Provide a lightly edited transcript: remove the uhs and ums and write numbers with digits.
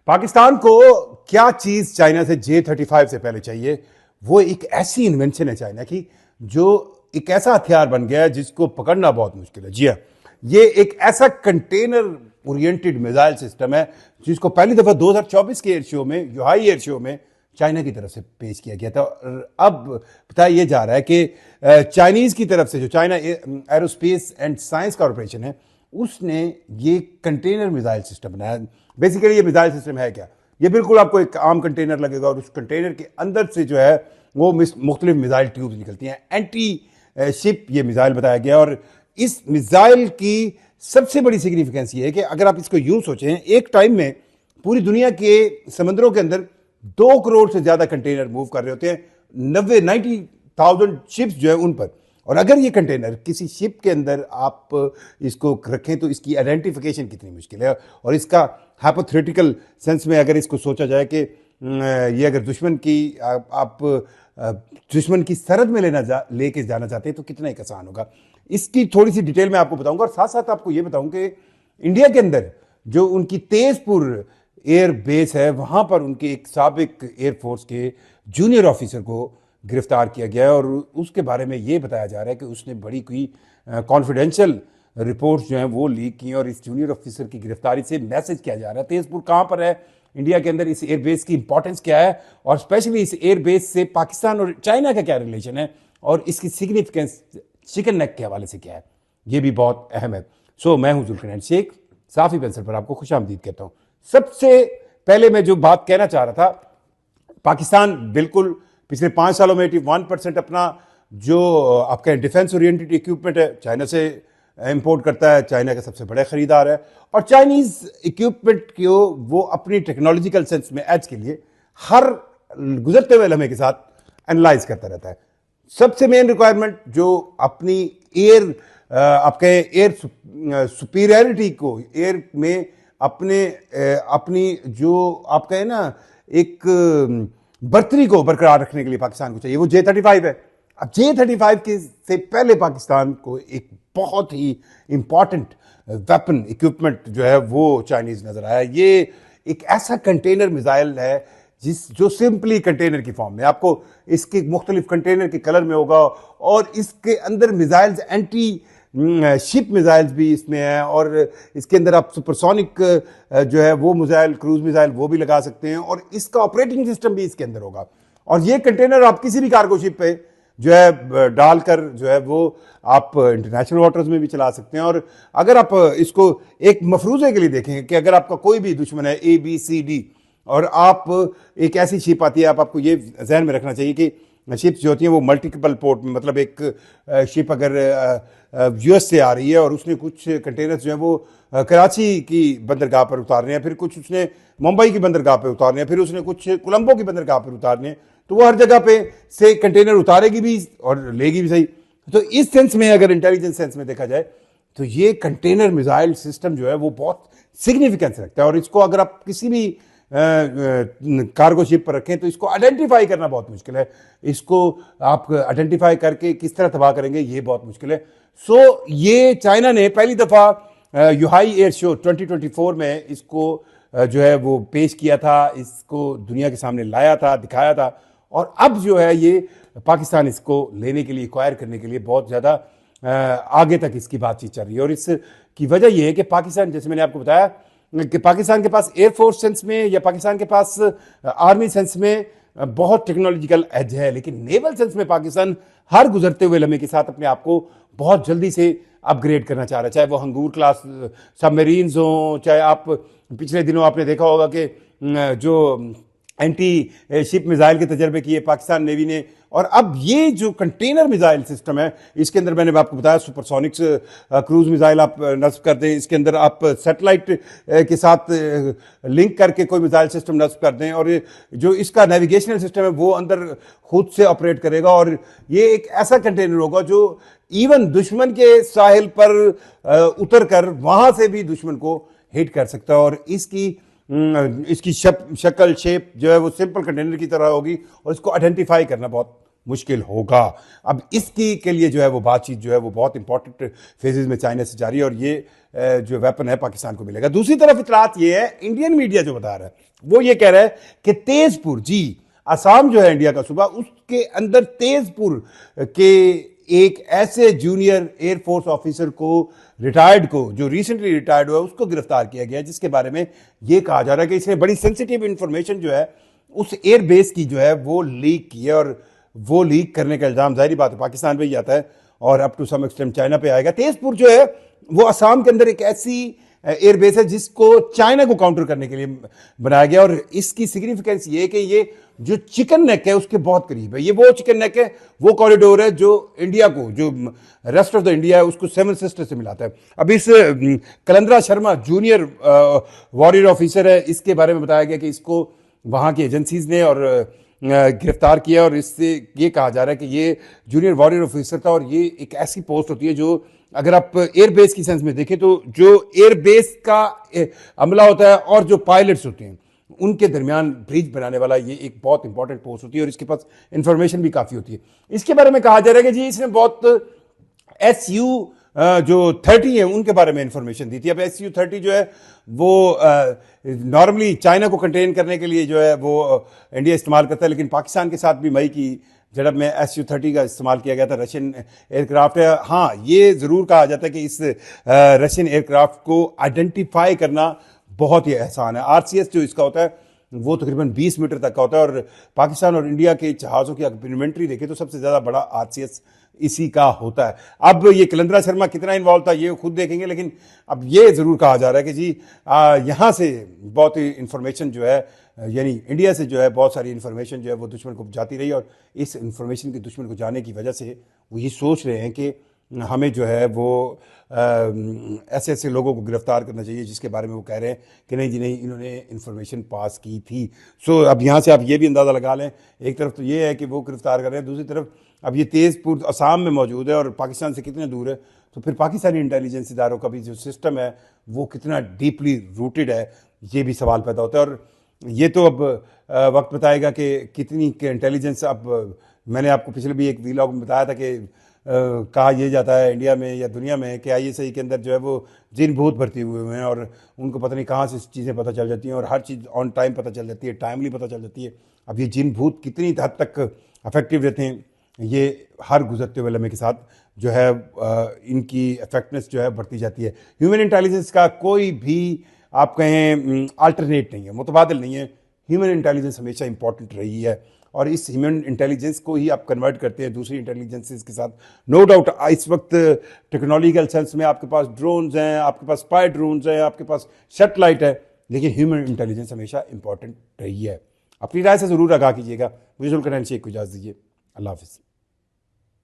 पाकिस्तान को क्या चीज चाइना से J-35 से पहले चाहिए? वो एक ऐसी इन्वेंशन है चाइना की जो एक ऐसा हथियार बन गया है जिसको पकड़ना बहुत मुश्किल है। जी हाँ, ये एक ऐसा कंटेनर ओरिएंटेड मिसाइल सिस्टम है जिसको पहली दफा 2024 के एयर शो में, यूहाई एयर शो में चाइना की तरफ से पेश किया गया था। अब बताया यह जा रहा है कि चाइनीज की तरफ से जो China aerospace and science corporation है उसने ये कंटेनर मिसाइल सिस्टम बनाया। बेसिकली ये मिसाइल सिस्टम है क्या? ये बिल्कुल आपको एक आम कंटेनर लगेगा और उस कंटेनर के अंदर से जो है वो मुख्तलिफ मिसाइल ट्यूब्स निकलती हैं। एंटी शिप ये मिसाइल बताया गया। और इस मिसाइल की सबसे बड़ी सिग्निफिकेंस ये है कि अगर आप इसको यूं सोचें, एक टाइम में पूरी दुनिया के समंदरों के अंदर 2 करोड़ से ज्यादा कंटेनर मूव कर रहे होते हैं, 90,000 शिप्स जो है उन पर। और अगर ये कंटेनर किसी शिप के अंदर आप इसको रखें तो इसकी आइडेंटिफिकेशन कितनी मुश्किल है। और इसका हाइपोथेटिकल सेंस में अगर इसको सोचा जाए कि ये अगर दुश्मन की आप दुश्मन की सरहद में लेके जाना चाहते हैं तो कितना एक आसान होगा। इसकी थोड़ी सी डिटेल में आपको बताऊंगा और साथ साथ आपको ये बताऊं कि इंडिया के अंदर जो उनकी तेजपुर एयर बेस है वहां पर उनके एक साबिक एयरफोर्स के जूनियर ऑफिसर को गिरफ्तार किया गया है। और उसके बारे में ये बताया जा रहा है कि उसने बड़ी कोई कॉन्फिडेंशियल रिपोर्ट्स जो हैं वो लीक की और इस जूनियर ऑफिसर की गिरफ्तारी से मैसेज किया जा रहा है तेजपुर कहाँ पर है इंडिया के अंदर, इस एयरबेस की इंपॉर्टेंस क्या है और स्पेशली इस एयरबेस से पाकिस्तान और चाइना का क्या रिलेशन है और इसकी सिग्निफिकेंस चिकन नेक के हवाले से क्या है, ये भी बहुत अहम है। सो मैं हूं जुल्फिकार शेख, साफी पेंसिल पर आपको खुशामदीद कहता हूं। सबसे पहले मैं जो बात कहना चाह रहा था, पाकिस्तान बिल्कुल पिछले 5 सालों में 81% अपना जो आपका डिफेंस ओरिएंटेड इक्विपमेंट है चाइना से इंपोर्ट करता है, चाइना का सबसे बड़ा खरीदार है। और चाइनीज इक्विपमेंट को वो अपनी टेक्नोलॉजिकल सेंस में एज के लिए हर गुजरते हुए लम्हे के साथ एनालाइज करता रहता है। सबसे मेन रिक्वायरमेंट जो अपनी एयर आपके एयर सुपीरियरिटी को एयर में अपनी जो आपका है ना एक बर्तरी को बरकरार रखने के लिए पाकिस्तान को चाहिए, वो J-35 है। अब J-35 के से पहले पाकिस्तान को एक बहुत ही इंपॉर्टेंट वेपन इक्विपमेंट जो है वो चाइनीज नजर आया। ये एक ऐसा कंटेनर मिसाइल है जो सिंपली कंटेनर की फॉर्म में, आपको इसके मुख्तलिफ कंटेनर के कलर में होगा और इसके अंदर मिसाइल्स एंटी शिप मिसाइल्स भी इसमें है और इसके अंदर आप सुपरसोनिक जो है वो मिसाइल, क्रूज मिसाइल वो भी लगा सकते हैं और इसका ऑपरेटिंग सिस्टम भी इसके अंदर होगा। और ये कंटेनर आप किसी भी कार्गो शिप पे जो है डालकर जो है वो आप इंटरनेशनल वाटर्स में भी चला सकते हैं। और अगर आप इसको एक मफरूजे के लिए देखें कि अगर आपका कोई भी दुश्मन है ABCD और आप एक ऐसी शिप आती है, आपको ये जहन में रखना चाहिए कि शिप्स जो होती हैं वो मल्टीपल पोर्ट में, मतलब एक शिप अगर US से आ रही है और उसने कुछ कंटेनर्स जो है वो कराची की बंदरगाह पर उतारने हैं, फिर कुछ उसने मुंबई की बंदरगाह पर उतारने हैं, फिर उसने कुछ कोलंबो की बंदरगाह पर उतारने हैं, तो वो हर जगह पे से कंटेनर उतारेगी भी और लेगी भी सही। तो इस सेंस में अगर इंटेलिजेंस सेंस में देखा जाए तो ये कंटेनर मिसाइल सिस्टम जो है वो बहुत सिग्निफिकेंस रखता है। और इसको अगर आप किसी भी कार्गो शिप पर रखें तो इसको आइडेंटिफाई करना बहुत मुश्किल है। इसको आप आइडेंटिफाई करके किस तरह तबाह करेंगे ये बहुत मुश्किल है। सो ये चाइना ने पहली दफा यूहाई एयर शो 2024 में इसको जो है वो पेश किया था, इसको दुनिया के सामने लाया था, दिखाया था। और अब जो है ये पाकिस्तान इसको लेने के लिए, एक्वायर करने के लिए बहुत ज़्यादा आगे तक इसकी बातचीत चल रही है। और इसकी वजह यह है कि पाकिस्तान, जैसे मैंने आपको बताया कि पाकिस्तान के पास एयरफोर्स सेंस में या पाकिस्तान के पास आर्मी सेंस में बहुत टेक्नोलॉजिकल एज है, लेकिन नेवल सेंस में पाकिस्तान हर गुजरते हुए लम्हे के साथ अपने आप को बहुत जल्दी से अपग्रेड करना चाह रहा है। चाहे वो हंगूर क्लास सबमरीन्स हों, चाहे आप पिछले दिनों आपने देखा होगा कि जो एंटी शिप मिसाइल के तजर्बे किए पाकिस्तान नेवी ने। और अब ये जो कंटेनर मिसाइल सिस्टम है इसके अंदर मैंने आपको बताया सुपरसोनिक्स क्रूज मिसाइल आप नस्ब कर दें, इसके अंदर आप सैटेलाइट के साथ लिंक करके कोई मिसाइल सिस्टम नस्ब कर दें और जो इसका नेविगेशनल सिस्टम है वो अंदर खुद से ऑपरेट करेगा। और ये एक ऐसा कंटेनर होगा जो इवन दुश्मन के साहिल पर उतर कर वहां से भी दुश्मन को हिट कर सकता है। और इसकी शक्ल शेप जो है वो सिंपल कंटेनर की तरह होगी और इसको आइडेंटिफाई करना बहुत मुश्किल होगा। अब इसकी के लिए जो है वो बातचीत जो है वो बहुत इंपॉर्टेंट फेजेस में चाइना से जारी है और ये जो वेपन है पाकिस्तान को मिलेगा। दूसरी तरफ इतलात ये है, इंडियन मीडिया जो बता रहा है वो ये कह रहा है कि तेजपुर, जी असम जो है इंडिया का सूबा, उसके अंदर तेजपुर के एक ऐसे जूनियर एयरफोर्स ऑफिसर को, रिटायर्ड को, जो रिसेंटली रिटायर्ड हुआ, उसको गिरफ्तार किया गया, जिसके बारे में यह कहा जा रहा है कि इसने बड़ी सेंसिटिव इंफॉर्मेशन जो है उस एयरबेस की जो है वो लीक की है। और वो लीक करने का इल्जाम जाहिर बात है पाकिस्तान पे ही आता है और up to some extent China पे आएगा। तेजपुर जो है वो असम के अंदर एक ऐसी एयरबेस है जिसको चाइना को काउंटर करने के लिए बनाया गया और इसकी सिग्निफिकेंस ये है कि ये जो चिकन नेक है उसके बहुत करीब है। ये वो चिकन नेक है, वो कॉरिडोर है जो इंडिया को, जो रेस्ट ऑफ द इंडिया है उसको सेवन सिस्टर से मिलाता है। अब इस कलंदरा शर्मा जूनियर वॉरियर ऑफिसर है, इसके बारे में बताया गया कि इसको वहाँ की एजेंसीज ने और गिरफ्तार किया और इससे ये कहा जा रहा है कि ये जूनियर वॉरियर ऑफिसर था और ये एक ऐसी पोस्ट होती है जो, अगर आप एयरबेस की सेंस में देखें तो जो एयरबेस का अमला होता है और जो पायलट्स होते हैं उनके दरमियान ब्रिज बनाने वाला ये एक बहुत इंपॉर्टेंट पोस्ट होती है और इसके पास इंफॉर्मेशन भी काफ़ी होती है। इसके बारे में कहा जा रहा है कि जी इसने बहुत SU जो 30 है उनके बारे में इंफॉर्मेशन दी थी। अब SU 30 जो है वो नॉर्मली चाइना को कंटेन करने के लिए जो है वो इंडिया इस्तेमाल करता है, लेकिन पाकिस्तान के साथ भी मई की झड़प में SU 30 का इस्तेमाल किया गया था। रशियन एयरक्राफ्ट है। हाँ, ये ज़रूर कहा जाता है कि इस रशियन एयरक्राफ्ट को आइडेंटिफाई करना बहुत ही आसान है। RCS जो इसका होता है वो तकरीबन 20 मीटर तक का होता है और पाकिस्तान और इंडिया के जहाज़ों की इन्वेंट्री देखें तो सबसे ज़्यादा बड़ा RCS इसी का होता है। अब ये कलंदरा शर्मा कितना इन्वॉल्व था ये खुद देखेंगे, लेकिन अब ये ज़रूर कहा जा रहा है कि जी यहाँ से बहुत ही इंफॉर्मेशन जो है, यानी इंडिया से जो है बहुत सारी इन्फॉर्मेशन जो है वो दुश्मन को जाती रही और इस इन्फॉर्मेशन की दुश्मन को जाने की वजह से वो ये सोच रहे हैं कि हमें जो है वो ऐसे ऐसे लोगों को गिरफ्तार करना चाहिए जिसके बारे में वो कह रहे हैं कि नहीं जी नहीं, इन्होंने इन्फॉर्मेशन पास की थी। सो अब यहाँ से आप ये भी अंदाज़ा लगा लें, एक तरफ तो ये है कि वो गिरफ्तार कर रहे हैं, दूसरी तरफ अब ये तेजपुर असम में मौजूद है और पाकिस्तान से कितने दूर है, तो फिर पाकिस्तानी इंटेलिजेंस इदारों का भी जो सिस्टम है वो कितना डीपली रूटेड है, ये भी सवाल पैदा होता है। और ये तो अब वक्त बताएगा कि कितनी इंटेलिजेंस। अब मैंने आपको पिछले भी एक वीलॉग में बताया था कि कहा यह जाता है इंडिया में या दुनिया में कि ISI के अंदर जो है वो जिन भूत भर्ती हुए हैं और उनको पता नहीं कहाँ से चीज़ें पता चल जाती हैं और हर चीज़ ऑन टाइम पता चल जाती है, टाइमली पता चल जाती है। अब ये जिन भूत कितनी हद तक अफेक्टिव रहते हैं ये हर गुजरते हुए लम्हे के साथ जो है इनकी इफेक्टनेस जो है बढ़ती जाती है। ह्यूमन इंटेलिजेंस का कोई भी आप कहें अल्टरनेट नहीं है, मुतबादिल नहीं है। ह्यूमन इंटेलिजेंस हमेशा इंपॉर्टेंट रही है और इस ह्यूमन इंटेलिजेंस को ही आप कन्वर्ट करते हैं दूसरी इंटेलिजेंसेस के साथ। नो डाउट इस वक्त टेक्नोलॉजिकल सेंस में आपके पास ड्रोन्स हैं, आपके पास स्पाई ड्रोन्स हैं, आपके पास सैटेलाइट है, लेकिन ह्यूमन इंटेलिजेंस हमेशा इंपॉर्टेंट रही है। अपनी राय से ज़रूर आगाह कीजिएगा। मुझे जुल्करनैन शेख को इजाज़त दीजिए। अल्लाह हाफ़िज़।